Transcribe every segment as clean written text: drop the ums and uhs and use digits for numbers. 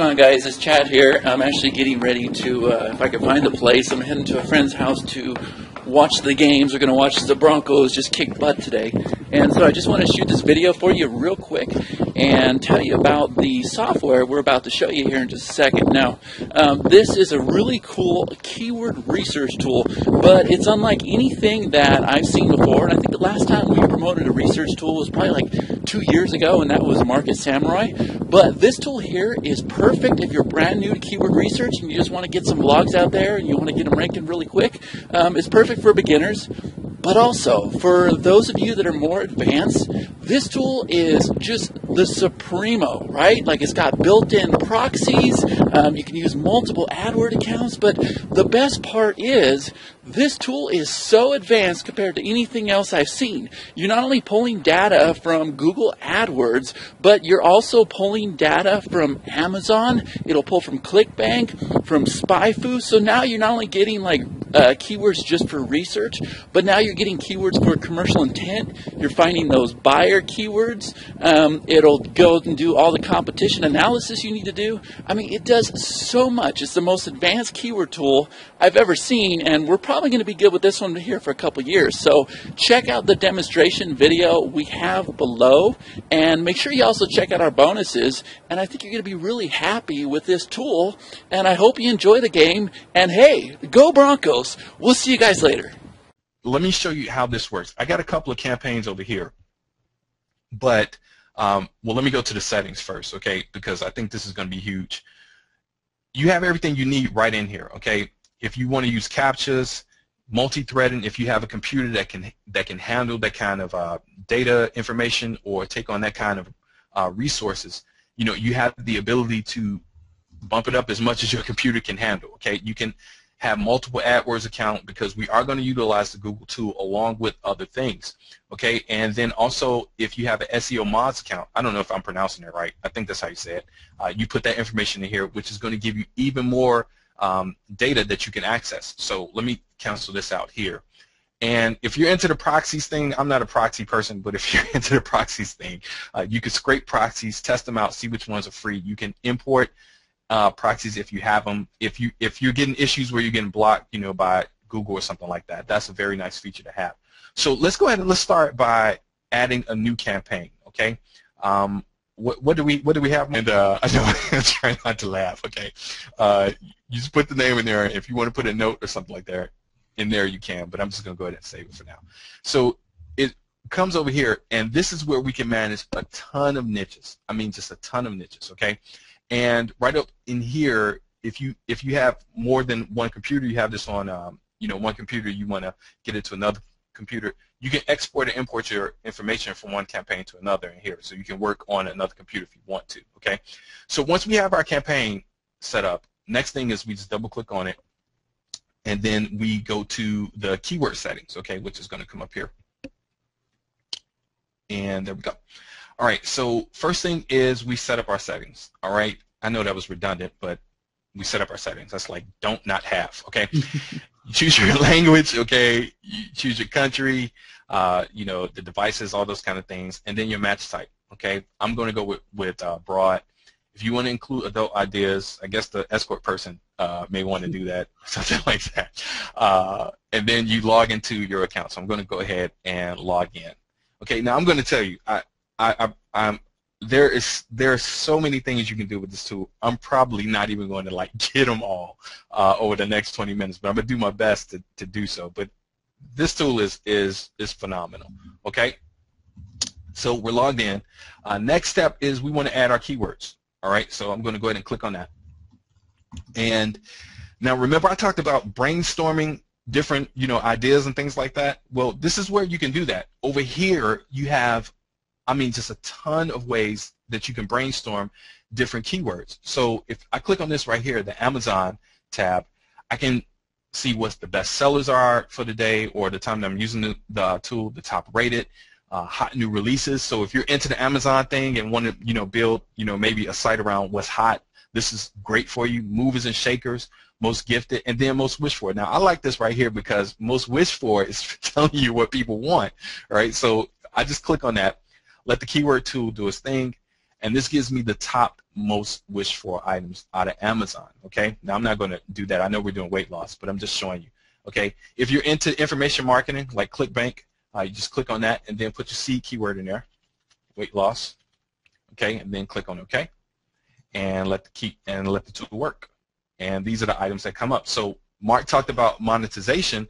Guys, it's Chad here. I'm actually getting ready to, if I can find a place, I'm heading to a friend's house to watch the games. We're going to watch the Broncos just kick butt today. And so I just want to shoot this video for you real quick and tell you about the software we're about to show you here in just a second. Now, this is a really cool keyword research tool, but it's unlike anything that I've seen before. And I think the last time we promoted a research tool was probably like 2 years ago, and that was Market Samurai. But this tool here is perfect if you're brand new to keyword research and you just want to get some blogs out there and you want to get them ranking really quick. It's perfect for beginners, but also for those of you that are more advanced. This tool is just the supremo, right? Like, it's got built-in proxies. You can use multiple AdWords accounts, but the best part is this tool is so advanced compared to anything else I've seen. You're not only pulling data from Google AdWords, but you're also pulling data from Amazon. It'll pull from ClickBank, from SpyFu. So now you're not only getting like keywords just for research, but now you're getting keywords for commercial intent. You're finding those buyer keywords. It'll go and do all the competition analysis you need to do. I mean, it does so much. It's the most advanced keyword tool I've ever seen, and we're probably going to be good with this one here for a couple years. So check out the demonstration video we have below, and make sure you also check out our bonuses. And I think you're going to be really happy with this tool, and I hope you enjoy the game. And hey, go Broncos! We'll see you guys later. Let me show you how this works. I got a couple of campaigns over here, but well, let me go to the settings first, okay, because I think this is going to be huge. You have everything you need right in here, okay? If you want to use CAPTCHAs, multi-threading, if you have a computer that can handle that kind of data information or take on that kind of resources, you know, you have the ability to bump it up as much as your computer can handle, okay? You can have multiple AdWords account because we are going to utilize the Google tool along with other things, okay? And then also, if you have an SEO Mods account, I don't know if I'm pronouncing it right, I think that's how you say it, you put that information in here, which is going to give you even more data that you can access. So let me cancel this out here. And if you're into the proxies thing, I'm not a proxy person, but if you're into the proxies thing, you can scrape proxies, test them out, see which ones are free. You can import proxies if you have them. If you're getting issues where you're getting blocked, you know, by Google or something like that, that's a very nice feature to have. So let's go ahead and let's start by adding a new campaign. Okay, what do we have? And I know I'm trying not to laugh. Okay, you just put the name in there. If you want to put a note or something like that in there, you can. But I'm just going to go ahead and save it for now. So it comes over here, and this is where we can manage a ton of niches. I mean, just a ton of niches. Okay. And right up in here, if you have more than one computer, you have this on you know, one computer, you want to get it to another computer, you can export and import your information from one campaign to another in here, so you can work on another computer if you want to. Okay, so once we have our campaign set up, next thing is we just double click on it, and then we go to the keyword settings, okay, which is going to come up here, and there we go. All right, so first thing is we set up our settings. All right, I know that was redundant, but we set up our settings. That's like don't not have, okay? You choose your language, okay? You choose your country, you know, the devices, all those kind of things, and then your match type, okay? I'm going to go with broad. If you want to include adult ideas, I guess the escort person may want to do that, something like that. And then you log into your account. So I'm going to go ahead and log in. Okay, now I'm going to tell you, there are so many things you can do with this tool. I'm probably not even going to like get them all over the next 20 minutes, but I'm gonna do my best to do so. But this tool is phenomenal. Okay, so we're logged in. Next step is we want to add our keywords. All right, so I'm going to go ahead and click on that. And now remember, I talked about brainstorming different, you know, ideas and things like that. Well, this is where you can do that. Over here, you have, I mean, just a ton of ways that you can brainstorm different keywords. So if I click on this right here, the Amazon tab, I can see what the best sellers are for the day or the time that I'm using the tool, the top rated, hot new releases. So if you're into the Amazon thing and want to, you know, build, you know, maybe a site around what's hot, this is great for you. Movers and shakers, most gifted, and then most wished for. Now, I like this right here because most wished for is telling you what people want, right? So I just click on that, let the keyword tool do its thing, And this gives me the top most wished for items out of Amazon, okay? Now, I'm not going to do that. I know we're doing weight loss, but I'm just showing you, okay? If you're into information marketing, like ClickBank, you just click on that and then put your seed keyword in there, weight loss, okay? And then click on OK, and let the tool work. And these are the items that come up. So Mark talked about monetization.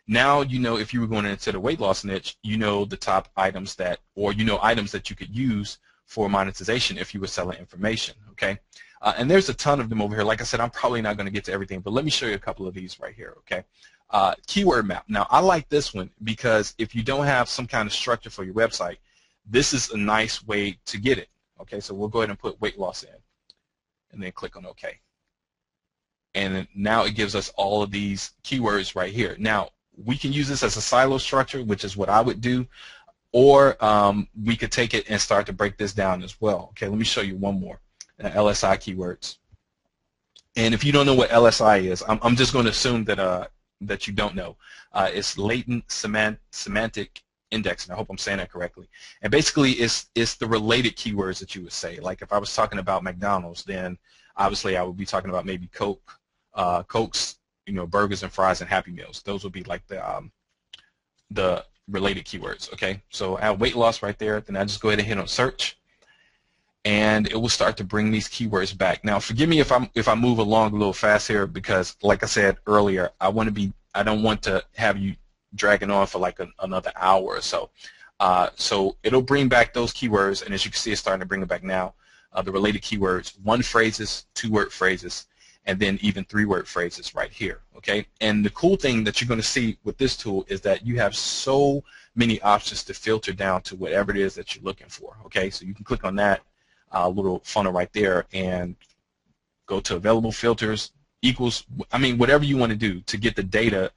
Now you know if you were going into the weight loss niche, you know the top items that, or you know items that you could use for monetization if you were selling information, okay? And there's a ton of them over here. Like I said, I'm probably not going to get to everything, but let me show you a couple of these right here, okay? Keyword map. Now, I like this one because if you don't have some kind of structure for your website, this is a nice way to get it, okay? So we'll go ahead and put weight loss in and then click on OK. And now it gives us all of these keywords right here. Now, we can use this as a silo structure, which is what I would do. Or we could take it and start to break this down as well. Okay, let me show you one more, LSI keywords. And if you don't know what LSI is, I'm just going to assume that that you don't know. It's latent semantic indexing. I hope I'm saying that correctly. And basically, it's the related keywords that you would say. Like if I was talking about McDonald's, then obviously I would be talking about maybe Coke, Cokes, you know, burgers and fries and Happy Meals. Those would be like the related keywords, okay? So I have weight loss right there, then I just go ahead and hit on search, and it will start to bring these keywords back. Now, forgive me if I move along a little fast here because, like I said earlier, I don't want to have you dragging on for like another hour or so. So it'll bring back those keywords, and as you can see, it's starting to bring it back now. The related keywords, 1 phrases, 2-word phrases, and then even 3-word phrases right here, okay? And the cool thing that you're going to see with this tool is that you have so many options to filter down to whatever it is that you're looking for, okay? So you can click on that little funnel right there and go to available filters, equals, I mean, whatever you want to do to get the data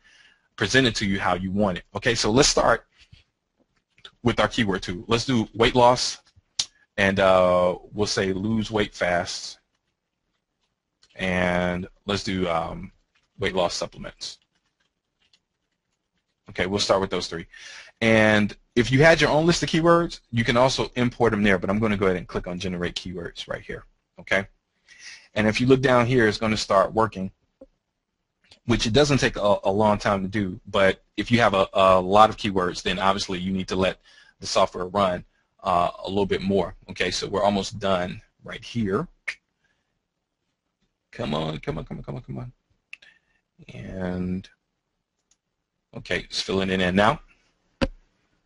presented to you how you want it, okay? So let's start with our keyword tool. Let's do weight loss, and we'll say lose weight fast. And let's do weight loss supplements. Okay, we'll start with those 3. And if you had your own list of keywords, you can also import them there, but I'm going to go ahead and click on generate keywords right here, okay? And if you look down here, it's going to start working, which it doesn't take a long time to do, but if you have a lot of keywords, then obviously you need to let the software run a little bit more, okay? So we're almost done right here. Come on. And, okay, it's filling it in now.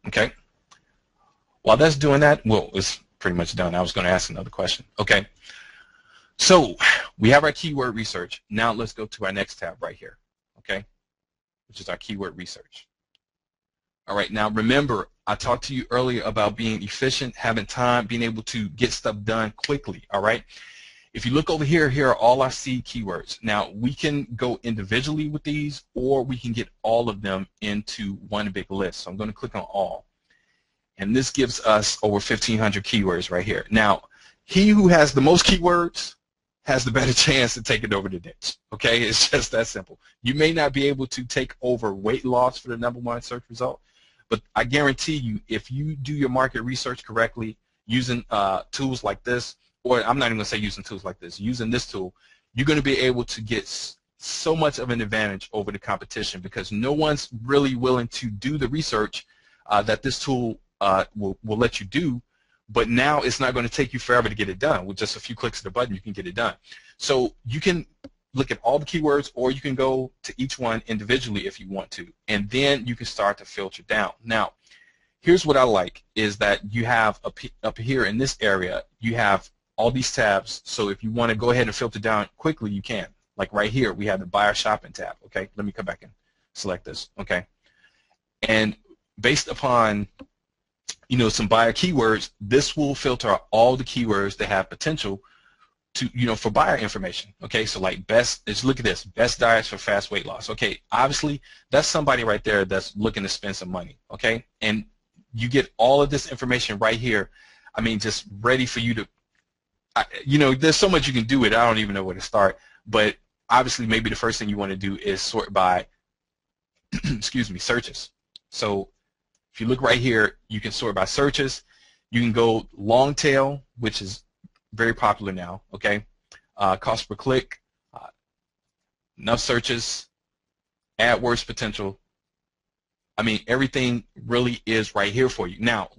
Okay. While that's doing that, well, it's pretty much done. I was going to ask another question. Okay. So we have our keyword research. Now let's go to our next tab right here, okay, which is our keyword research. All right, now remember, I talked to you earlier about being efficient, having time, being able to get stuff done quickly, all right? If you look over here, here are all our seed keywords. Now, we can go individually with these, or we can get all of them into one big list. So I'm going to click on all. And this gives us over 1,500 keywords right here. Now, he who has the most keywords has the better chance to take it over the niche. Okay, it's just that simple. You may not be able to take over weight loss for the #1 search result, but I guarantee you, if you do your market research correctly using tools like this, or I'm not even going to say using tools like this, using this tool, you're going to be able to get so much of an advantage over the competition because no one's really willing to do the research that this tool will let you do. But now it's not going to take you forever to get it done. With just a few clicks of the button, you can get it done. So you can look at all the keywords, or you can go to each one individually if you want to, and then you can start to filter down. Now, here's what I like is that you have up here in this area, you have all these tabs. So if you want to go ahead and filter down quickly, you can. Like right here, we have the buyer shopping tab. Okay, let me come back and select this. Okay, and based upon some buyer keywords, this will filter out all the keywords that have potential to, for buyer information. Okay, so like look at this, best diets for fast weight loss. Okay, obviously that's somebody right there that's looking to spend some money. Okay, and you get all of this information right here. I mean, just ready for you to, there's so much you can do with it. I don't even know where to start. But obviously, maybe the first thing you want to do is sort by, excuse me, searches. So if you look right here, you can sort by searches. You can go long tail, which is very popular now, okay? Cost per click, enough searches, AdWords potential. I mean, everything really is right here for you. Now,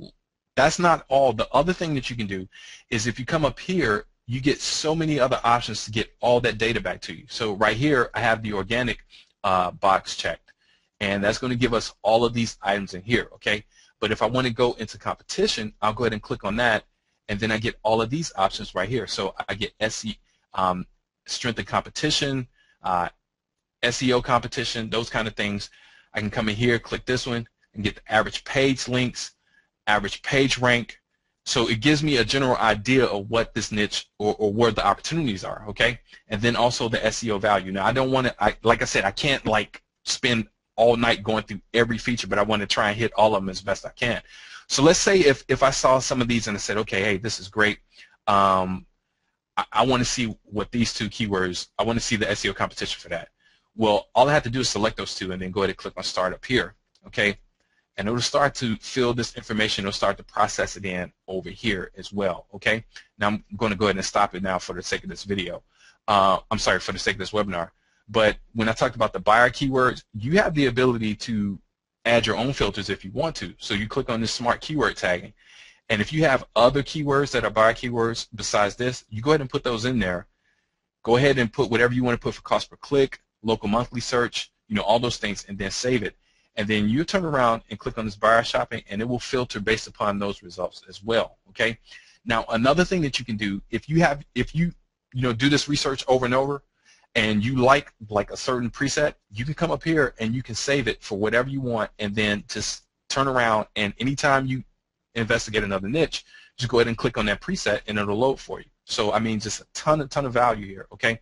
that's not all. The other thing that you can do is if you come up here, you get so many other options to get all that data back to you. So right here, I have the organic box checked, and that's going to give us all of these items in here, okay? But if I want to go into competition, I'll go ahead and click on that, and then I get all of these options right here. So I get strength and competition, SEO competition, those kind of things. I can come in here, click this one, and get the average page links, average page rank. So it gives me a general idea of what this niche or where the opportunities are, okay? And then also the SEO value. Now, I don't want to, like I said, I can't like spend all night going through every feature, but I want to try and hit all of them as best I can. So let's say if I saw some of these and I said, okay, hey, this is great. I want to see what these two keywords, I want to see the SEO competition for that. Well, all I have to do is select those two and then go ahead and click on Start up here, okay? And it'll start to fill this information. It'll start to process it in over here as well, okay? Now I'm going to go ahead and stop it now for the sake of this video. I'm sorry, for the sake of this webinar. But when I talked about the buyer keywords, you have the ability to add your own filters if you want to. So you click on this smart keyword tagging. And if you have other keywords that are buyer keywords besides this, you go ahead and put those in there. Go ahead and put whatever you want to put for cost per click, local monthly search, you know, all those things, and then save it. And then you turn around and click on this buyer shopping, and it will filter based upon those results as well, okay? Now, another thing that you can do, if you do this research over and over, and you like a certain preset, you can come up here and you can save it for whatever you want, and then just turn around, and anytime you investigate another niche, just go ahead and click on that preset, and it'll load for you. So, I mean, just a ton of value here, okay?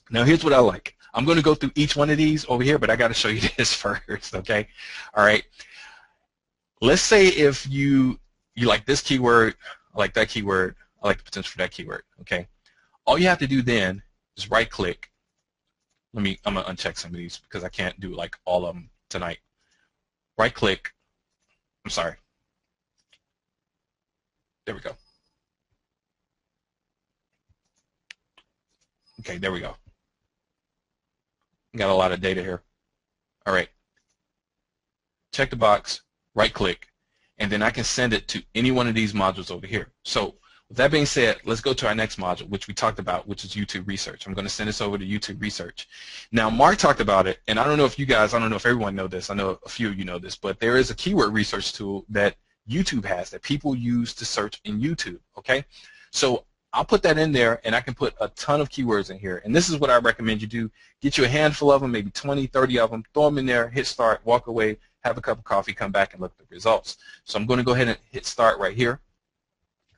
Now, here's what I like. I'm going to go through each one of these over here, but I got to show you this first, okay? All right. Let's say if you like this keyword, I like that keyword, I like the potential for that keyword, okay? All you have to do then is right-click. I'm going to uncheck some of these because I can't do like all of them tonight. Right-click. I'm sorry. There we go. Okay, there we go. Got a lot of data here. All right. Check the box, right-click, and then I can send it to any one of these modules over here. So with that being said, let's go to our next module, which we talked about, which is YouTube Research. I'm going to send this over to YouTube Research. Now, Mark talked about it, and I don't know if you guys, I don't know if everyone know this. I know a few of you know this, but there is a keyword research tool that YouTube has that people use to search in YouTube, okay? So I'll put that in there, and I can put a ton of keywords in here. And this is what I recommend you do. Get you a handful of them, maybe 20, 30 of them, throw them in there, hit start, walk away, have a cup of coffee, come back and look at the results. So I'm going to go ahead and hit start right here.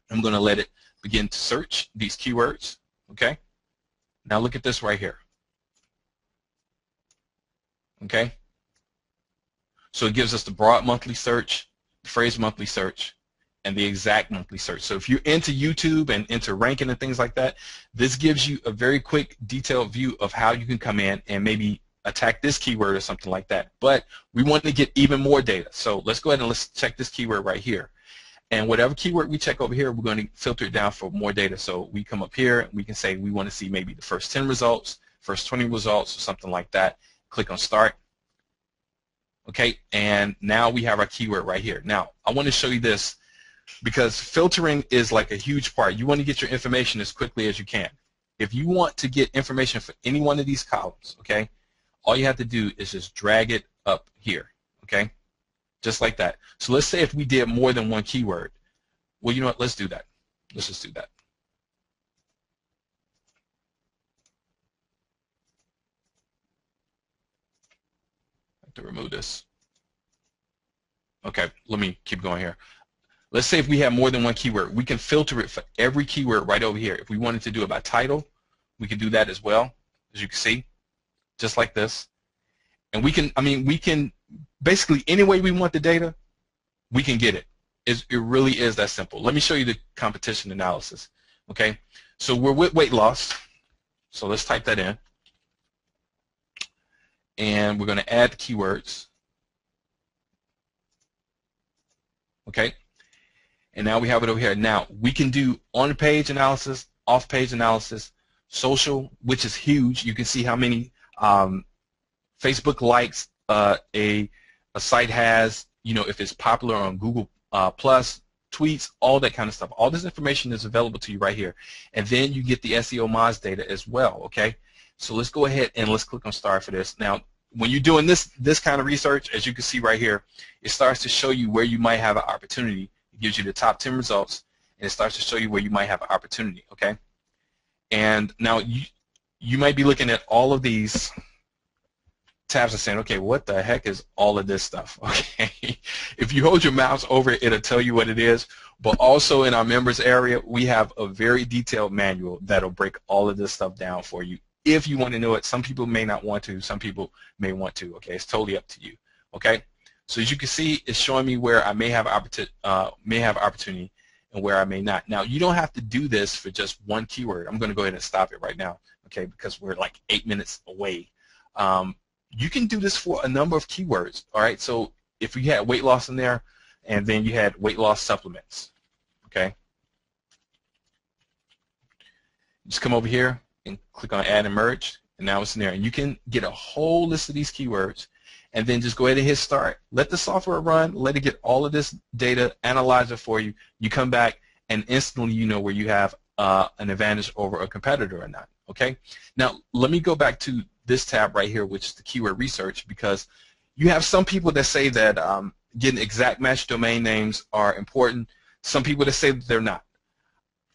I'm going to let it begin to search these keywords, okay? Now look at this right here, okay? So it gives us the broad monthly search, the phrase monthly search, and the exact monthly search. So if you're into YouTube and into ranking and things like that, this gives you a very quick, detailed view of how you can come in and maybe attack this keyword or something like that. But we want to get even more data. So let's go ahead and let's check this keyword right here. And whatever keyword we check over here, we're going to filter it down for more data. So we come up here and we can say we want to see maybe the first 10 results, first 20 results, or something like that. Click on start. Okay, and now we have our keyword right here. Now, I want to show you this because filtering is like a huge part. You want to get your information as quickly as you can. If you want to get information for any one of these columns, okay, all you have to do is just drag it up here, okay, just like that. So let's say if we did more than one keyword. Well, you know what, let's do that. Let's just do that. I have to remove this. Okay, let me keep going here. Let's say if we have more than one keyword, we can filter it for every keyword right over here. If we wanted to do it by title, we can do that as well, as you can see, just like this. And we can, I mean, we can basically any way we want the data, we can get it. It really is that simple. Let me show you the competition analysis. Okay, so we're with weight loss. So let's type that in. And we're going to add the keywords. Okay. And now we have it over here. Now we can do on-page analysis, off-page analysis, social, which is huge. You can see how many Facebook likes a site has, you know, if it's popular on Google Plus, tweets, all that kind of stuff. All this information is available to you right here. And then you get the SEO Moz data as well, okay? So let's go ahead and let's click on Start for this. Now, when you're doing this kind of research, as you can see right here, it starts to show you where you might have an opportunity. It gives you the top 10 results, and it starts to show you where you might have an opportunity, okay? And now you might be looking at all of these tabs and saying, okay, what the heck is all of this stuff? Okay, if you hold your mouse over it, it'll tell you what it is. But also in our members area, we have a very detailed manual that'll break all of this stuff down for you. If you want to know it, some people may not want to, some people may want to. Okay, it's totally up to you. Okay, so as you can see, it's showing me where I may have opportunity and where I may not. Now, you don't have to do this for just one keyword. I'm going to go ahead and stop it right now, okay, because we're like 8 minutes away. You can do this for a number of keywords, all right? So if you had weight loss in there, and then you had weight loss supplements, okay? Just come over here and click on Add and Merge, and now it's in there. And you can get a whole list of these keywords, and then just go ahead and hit Start. Let the software run. Let it get all of this data, analyze it for you. You come back, and instantly you know where you have an advantage over a competitor or not, okay? Now, let me go back to this tab right here, which is the keyword research, because you have some people that say that getting exact match domain names are important. Some people that say that they're not.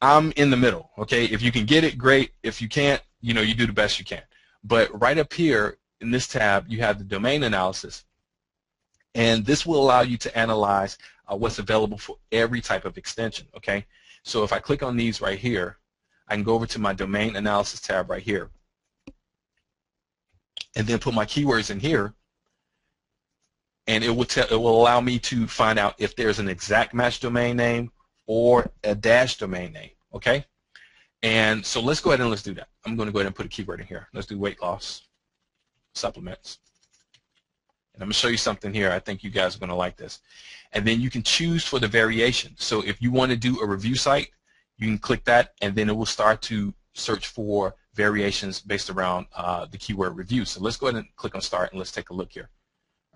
I'm in the middle, okay? If you can get it, great. If you can't, you know, you do the best you can. But right up here in this tab, you have the domain analysis, and this will allow you to analyze what's available for every type of extension, okay? So if I click on these right here, I can go over to my domain analysis tab right here, and then put my keywords in here, and it will allow me to find out if there's an exact match domain name or a dash domain name, okay? And so let's go ahead and let's do that. I'm going to go ahead and put a keyword in here. Let's do weight loss supplements. And I'm going to show you something here. I think you guys are going to like this. And then you can choose for the variation. So if you want to do a review site, you can click that, and then it will start to search for variations based around the keyword review. So let's go ahead and click on Start, and let's take a look here.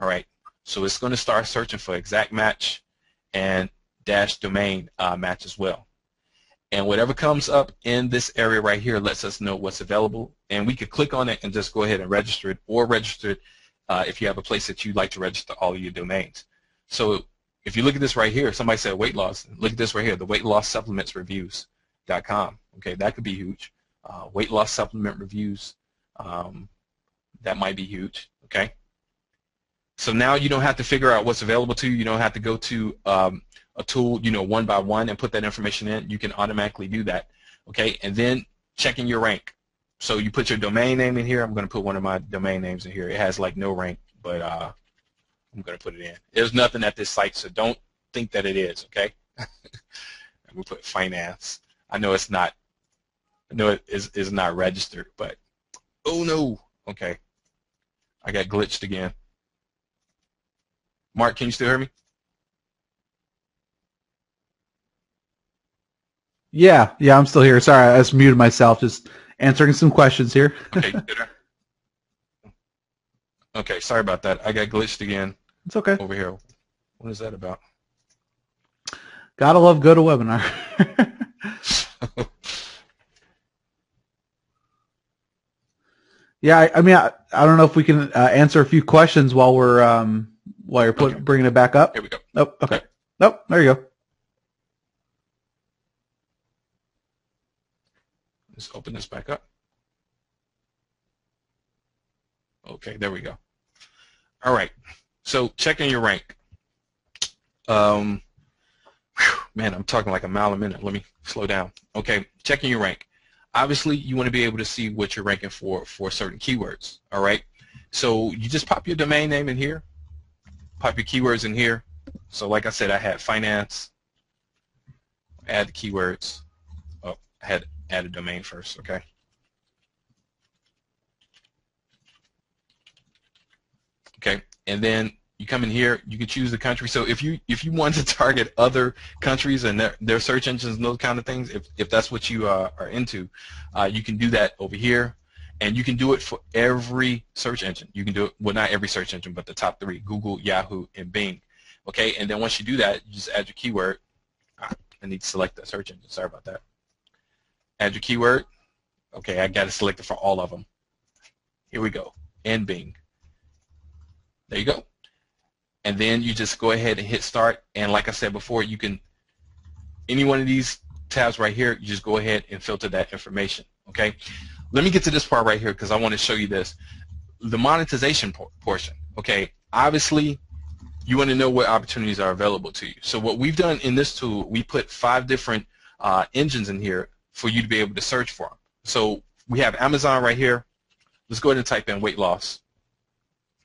All right, so it's going to start searching for exact match and dash domain match as well. And whatever comes up in this area right here lets us know what's available, and we could click on it and just go ahead and register it, or register it if you have a place that you'd like to register all of your domains. So if you look at this right here, somebody said weight loss. Look at this right here, the weight loss supplements reviews.com. Okay, that could be huge. Weight loss supplement reviews, that might be huge, okay? So now you don't have to figure out what's available to you. You don't have to go to a tool, you know, one by one and put that information in. You can automatically do that, okay? And then checking your rank. So you put your domain name in here. I'm going to put one of my domain names in here. It has like no rank, but I'm going to put it in. There's nothing at this site, so don't think that it is, okay? We put finance. I know it's not. I know it is not registered, but oh no. Okay, I got glitched again. Mark, can you still hear me? Yeah, I'm still here. Sorry, I just muted myself. Just answering some questions here. Okay, okay, sorry about that. I got glitched again. It's okay. Over here. What is that about? Gotta love GoToWebinar. Yeah, I mean, I don't know if we can answer a few questions while you're bringing it back up. Here we go. Oh, okay. Nope, there you go. Let's open this back up. Okay, there we go. All right, so checking your rank. Man, I'm talking like a mile a minute. Let me slow down. Okay, checking your rank. Obviously, you want to be able to see what you're ranking for certain keywords, all right? So you just pop your domain name in here, pop your keywords in here. So like I said, I had finance, add the keywords. Oh, I had to add a domain first, okay? Okay, and then You come in here, you can choose the country. So if you want to target other countries and their search engines and those kind of things, if that's what you are into, you can do that over here, and you can do it for every search engine. You can do it, well, not every search engine, but the top 3: Google, Yahoo, and Bing. Okay, and then once you do that, you just add your keyword. I need to select that search engine. Sorry about that. Add your keyword. Okay, I got to select it for all of them. Here we go. And Bing. There you go. And then you just go ahead and hit start. And like I said before, you can, any one of these tabs right here, you just go ahead and filter that information. Okay. Let me get to this part right here because I want to show you this. The monetization portion. Okay. Obviously, you want to know what opportunities are available to you. So what we've done in this tool, we put 5 different engines in here for you to be able to search for them. So we have Amazon right here. Let's go ahead and type in weight loss.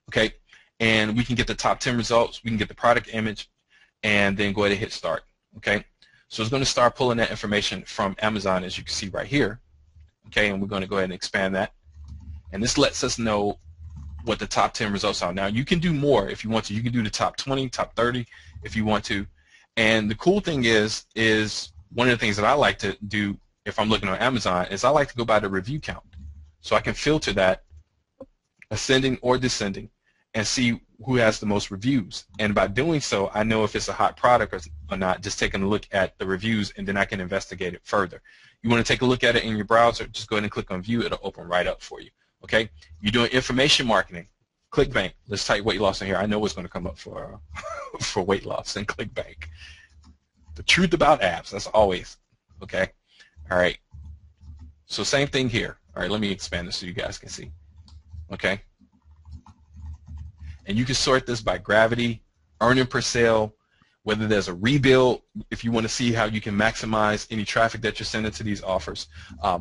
Okay. And we can get the top 10 results. We can get the product image, and then go ahead and hit start. Okay. So it's going to start pulling that information from Amazon, as you can see right here. Okay. And we're going to go ahead and expand that. And this lets us know what the top 10 results are. Now, you can do more if you want to. You can do the top 20, top 30 if you want to. And the cool thing is one of the things that I like to do if I'm looking on Amazon is I like to go by the review count. So I can filter that ascending or descending and see who has the most reviews. And by doing so, I know if it's a hot product or not, just taking a look at the reviews, and then I can investigate it further. You want to take a look at it in your browser, just go ahead and click on view. It'll open right up for you. Okay, you're doing information marketing. ClickBank. Let's type weight loss in here. I know what's going to come up for for weight loss in ClickBank. The truth about apps. That's always okay. All right. So same thing here. All right. Let me expand this so you guys can see. Okay. And you can sort this by gravity, earning per sale, whether there's a rebuild, if you want to see how you can maximize any traffic that you're sending to these offers,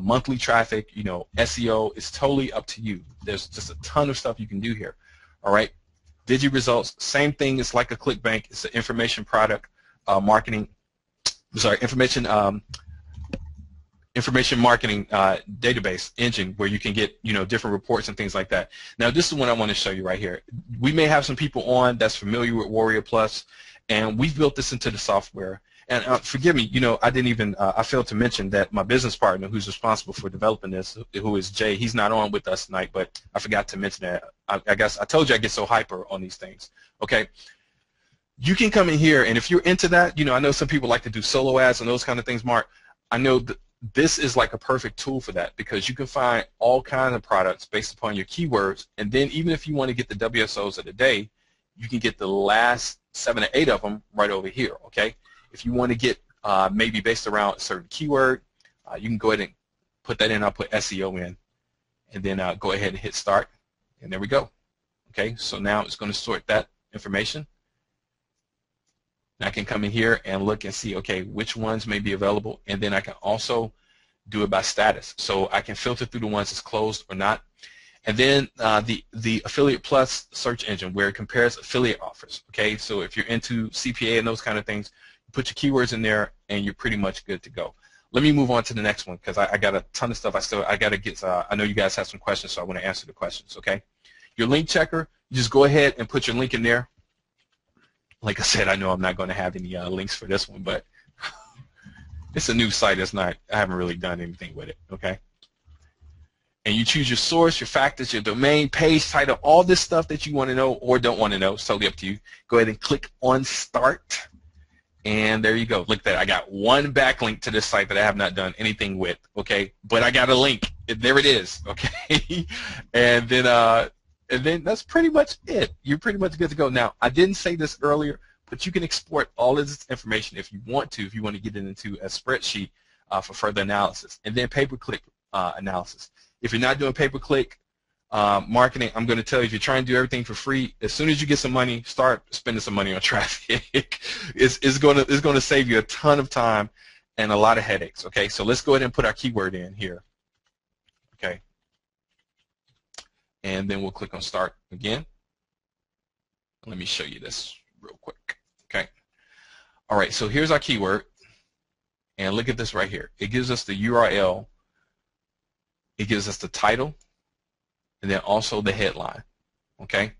monthly traffic, you know, SEO, it's totally up to you. There's just a ton of stuff you can do here. All right. Digi results, same thing. It's like a ClickBank. It's an information product marketing. Sorry, information marketing database engine where you can get, you know, different reports and things like that. Now, this is what I want to show you right here. We may have some people on that's familiar with Warrior Plus, and we've built this into the software. And forgive me, you know, I didn't even, I failed to mention that my business partner who's responsible for developing this, who is Jay, he's not on with us tonight, but I forgot to mention that. I guess I told you I get so hyper on these things. Okay. You can come in here, and if you're into that, you know, I know some people like to do solo ads and those kind of things, Mark. I know that this is like a perfect tool for that because you can find all kinds of products based upon your keywords, and then even if you want to get the WSOs of the day, you can get the last 7 or 8 of them right over here, okay? If you want to get maybe based around a certain keyword, you can go ahead and put that in. I'll put SEO in, and then go ahead and hit start, and there we go. Okay, so now it's going to sort that information. And I can come in here and look and see, okay, which ones may be available, and then I can also do it by status. So I can filter through the ones that's closed or not. And then the Affiliate Plus search engine where it compares affiliate offers. Okay, so if you're into CPA and those kind of things, you put your keywords in there and you're pretty much good to go. Let me move on to the next one because I got a ton of stuff I got to get. I know you guys have some questions, so I want to answer the questions. Okay, your link checker, you just go ahead and put your link in there. Like I said, I know I'm not going to have any links for this one, but it's a new site. I haven't really done anything with it. Okay. And you choose your source, your factors, your domain, page title, all this stuff that you want to know or don't want to know. It's totally up to you. Go ahead and click on Start. And there you go. Look at that. I got one backlink to this site that I have not done anything with. Okay. But I got a link. There it is. Okay. And then that's pretty much it. You're pretty much good to go. Now, I didn't say this earlier, but you can export all of this information if you want to get it into a spreadsheet for further analysis. And then pay-per-click analysis. If you're not doing pay-per-click marketing, I'm going to tell you, if you're trying to do everything for free, as soon as you get some money, start spending some money on traffic. It's going to save you a ton of time and a lot of headaches. Okay, so let's go ahead and put our keyword in here. Okay, and then we'll click on Start again. Let me show you this real quick. Okay, all right. So here's our keyword, and look at this right here. It gives us the URL. It gives us the title, and then also the headline. Okay,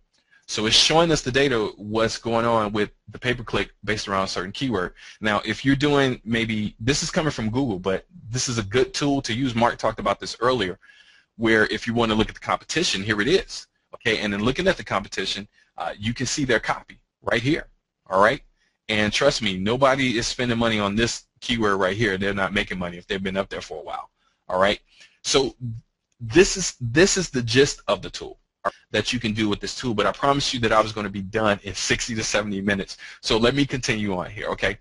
So it's showing us the data, what's going on with the pay-per-click based around a certain keyword. Now, if you're doing, maybe this is coming from Google, but this is a good tool to use. Mark talked about this earlier, where if you want to look at the competition, here it is. Okay, and then looking at the competition, you can see their copy right here. All right, and trust me, nobody is spending money on this keyword right here. They're not making money if they've been up there for a while. All right, so this is the gist of the tool that you can do with this tool, but I promised you that I was going to be done in 60 to 70 minutes. So let me continue on here, okay?